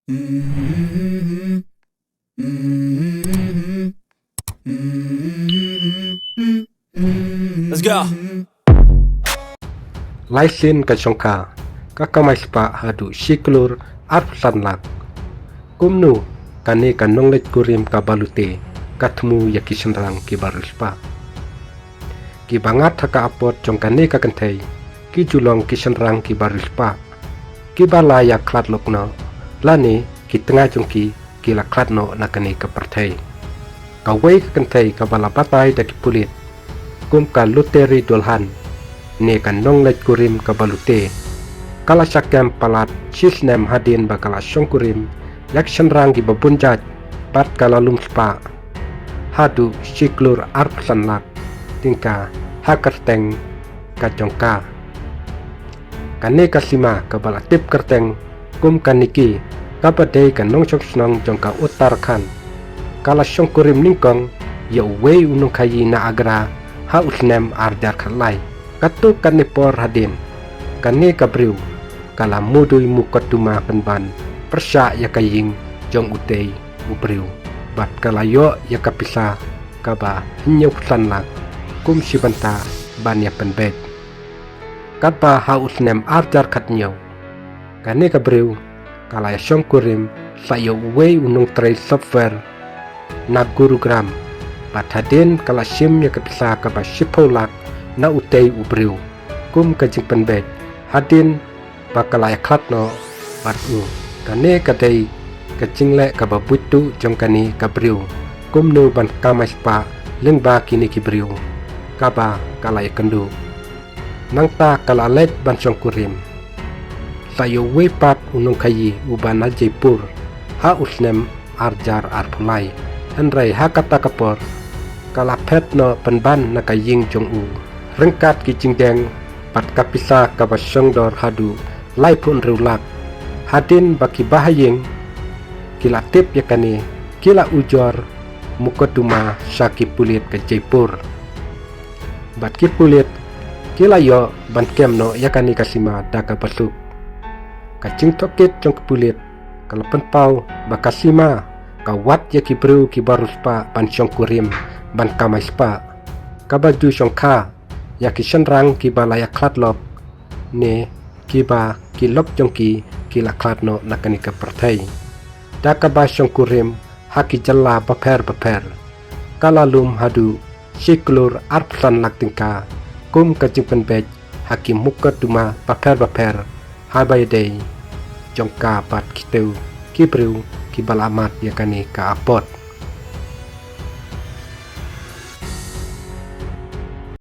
Let's go. Laisin ka syongka kakamay spa hadu shiklur arpsanlak kumnu kane kanonglet kurim kabalute katmu yakishenrang kibarul spa kibangat haka apot jongkane kakantai ki julong kishenrang kibarul spa kibala ya klat lokno lani ki tengah jongki kila klatno nakane kapartai kawai kakantai kabala batai daki pulit kum ka luteri dolhan ne kan nonglet kurim kabalute kala syakam palat sisnem hadin bakala syongkurim yakshan rangi babunjat pat kala lumspa hadu siklur arpsanlak tingka hakerteng kajongka kane kasima kabala tip kerteng kum kaniki kabadai kan nong snong jongka utarkan kala syongkurim ningkong ya wei unung kayi na agra ha usnem ardar kalai katu kanipor hadin kane kabriu kala mudui mukotuma penban persya ya kaying jong utei ubriu bat kalayo ya kapisa kaba hinyau sanlak kum sibanta ban ya penbet kapa hausnem arjar katnyau kane kabriu kala ya syongkurim sayo wei unung tray software na gurugram bat hadin kala sim ya kapisa kaba sipolak na utei ubriu kum kajing penbet hadin bakala ya klatno batu kane kadai kajingle kababutu jongkani kabriu kumnu ban kamai spa lengba kini kibriu kaba kala ya kendu nangta kala let ban syongkurim sayo wepat unung kayi uban Jaipur ha usnem arjar arpulai henrai hakata kapor kala petno penban nakaying jong rengkat kicing deng pat kapisa kabasyongdor hadu lai pun rulak hadin baki bahaying kila tip yakani kila ujor mukoduma syaki pulit ke Jaipur bat ki pulit kila yo ban kemno yakani kasima daka basuk kacing tokit jong pulit kalau penpau bakasima kawat yaki bru ki baruspa ban syongkurim ban kamai spa kabaju syongka yaki shenrang ki balaya klatlop ne kiba kilok jongki kila klatno nakani ka pertai daka ba syongkurim haki jalla baper kalalum hadu siklur arpsan laktingka kum kajing penbej haki muka duma baper habayday jongka pat kiteu kibriu kibalamat yakani ka apot